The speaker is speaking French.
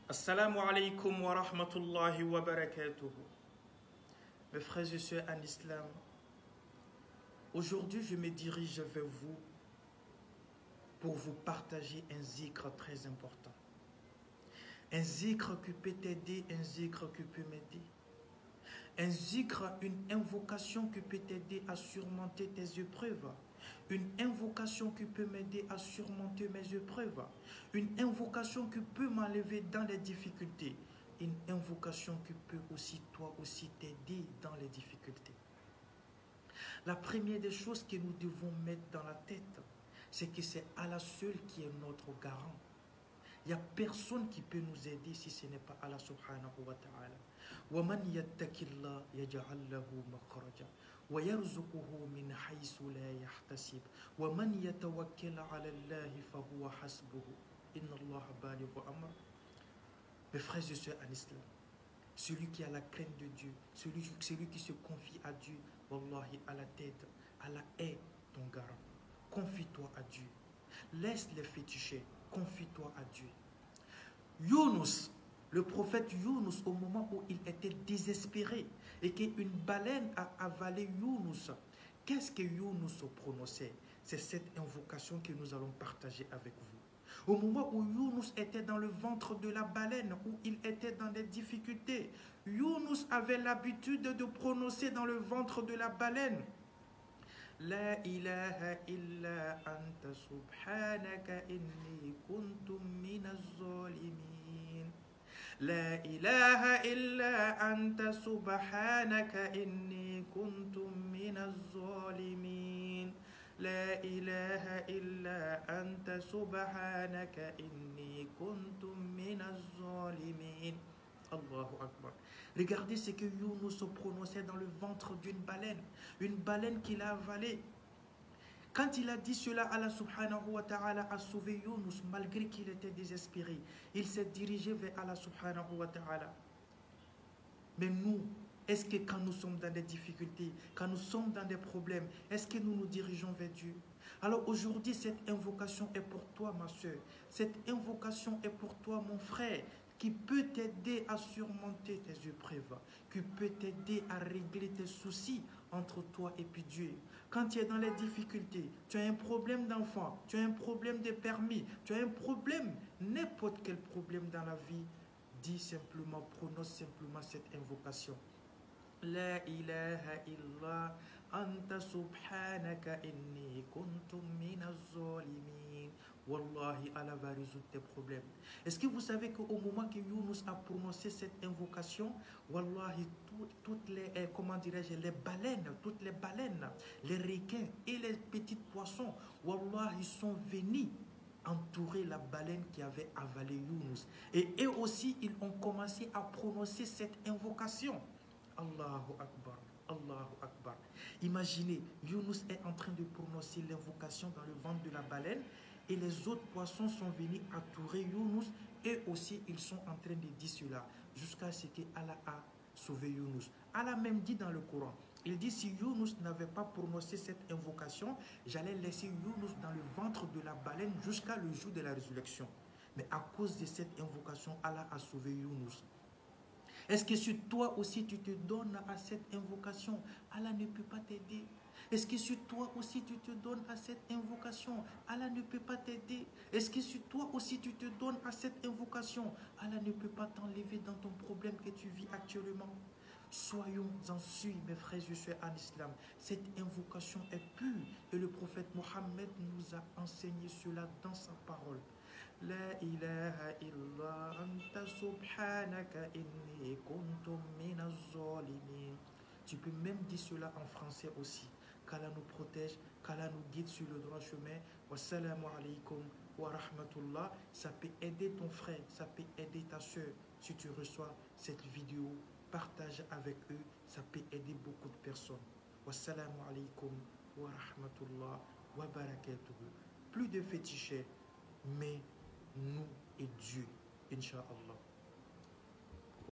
Assalamu alaikum wa rahmatullahi wa barakatuh. Mes frères et sœurs en islam, aujourd'hui je me dirige vers vous pour vous partager un zikr très important. Un zikr qui peut t'aider, un zikr qui peut m'aider. Un zikr, une invocation qui peut t'aider à surmonter tes épreuves. Une invocation qui peut m'aider à surmonter mes épreuves. Une invocation qui peut m'enlever dans les difficultés. Une invocation qui peut aussi, toi aussi, t'aider dans les difficultés. La première des choses que nous devons mettre dans la tête, c'est que c'est Allah seul qui est notre garant. Il n'y a personne qui peut nous aider si ce n'est pas Allah subhanahu wa ta'ala. وَمَنْ يَتَّكِ اللَّهَ يَجْعَلْ لَهُ مَخْرَجًا وَيَرْزُقُهُ مِنْ حَيْثُ لَا يَحْتَسِبُ وَمَنْ يَتَوَكَّلْ عَلَى اللَّهِ فَهُوَ حَسْبُهُ إِنَّ اللَّهَ بَالِغُ أَمْرِهِ. Mes frères et sœurs en islam, celui qui a la crainte de Dieu, celui qui se confie à Dieu, Wallahi, Allah t'aide, Allah est ton garant. Confie-toi à Dieu. Laisse les fétichés. Confie-toi à Dieu. Younous, le prophète Younous, au moment où il était désespéré et qu'une baleine a avalé Younous, qu'est-ce que Younous prononçait? C'est cette invocation que nous allons partager avec vous. Au moment où Younous était dans le ventre de la baleine, où il était dans des difficultés, Younous avait l'habitude de prononcer dans le ventre de la baleine: La ilaha illa anta subhanaka inni kuntum minaz zalimin. La ilaha illa anta subhanaka inni kuntum minaz zalimin. La ilaha illa anta subhanaka inni kuntum minaz zalimin. Allahu Akbar. Regardez ce que Younous prononçait dans le ventre d'une baleine qu'il a avalée. Quand il a dit cela, Allah subhanahu wa ta'ala a sauvé Younous malgré qu'il était désespéré. Il s'est dirigé vers Allah subhanahu wa ta'ala. Mais nous, est-ce que quand nous sommes dans des difficultés, quand nous sommes dans des problèmes, est-ce que nous nous dirigeons vers Dieu? Alors aujourd'hui, cette invocation est pour toi, ma soeur. Cette invocation est pour toi, mon frère, qui peut t'aider à surmonter tes épreuves, qui peut t'aider à régler tes soucis entre toi et puis Dieu. Quand tu es dans les difficultés, tu as un problème d'enfant, tu as un problème de permis, tu as un problème, n'importe quel problème dans la vie, dis simplement, prononce simplement cette invocation. La ilaha illa anta subhanaka inni kuntum minaz zalimin. Wallahi, Allah va résoudre tes problèmes. Est-ce que vous savez qu'au moment que Younous a prononcé cette invocation, Wallahi, toutes les, comment dirais-je, les baleines, les requins et les petits poissons, Wallahi, sont venus entourer la baleine qui avait avalé Younous. Et eux aussi, ils ont commencé à prononcer cette invocation. Allahu Akbar, Allahu Akbar. Imaginez, Younous est en train de prononcer l'invocation dans le ventre de la baleine et les autres poissons sont venus entourer Younous et aussi ils sont en train de dire cela jusqu'à ce que Allah a sauvé Younous. Allah même dit dans le Coran, il dit: si Younous n'avait pas prononcé cette invocation, j'allais laisser Younous dans le ventre de la baleine jusqu'à le jour de la résurrection. Mais à cause de cette invocation, Allah a sauvé Younous. Est-ce que si toi aussi tu te donnes à cette invocation, Allah ne peut pas t'aider? Est-ce que si toi aussi tu te donnes à cette invocation, Allah ne peut pas t'aider? Est-ce que si toi aussi tu te donnes à cette invocation, Allah ne peut pas t'enlever dans ton problème que tu vis actuellement? Soyons en sûrs, mes frères et sœurs en islam. Cette invocation est pure et le prophète Mohammed nous a enseigné cela dans sa parole. La ilaha illa anta subhanaka inni kuntum minaz zalimin. Tu peux même dire cela en français aussi. Qu'Allah nous protège, qu'Allah nous guide sur le droit chemin. Wassalamu alaikum wa rahmatullah. Ça peut aider ton frère, ça peut aider ta soeur. Si tu reçois cette vidéo, partage avec eux, ça peut aider beaucoup de personnes. Wassalamu alaikum wa rahmatullah wa barakatuhu. Plus de fétichés, mais nous et Dieu, Inch'Allah.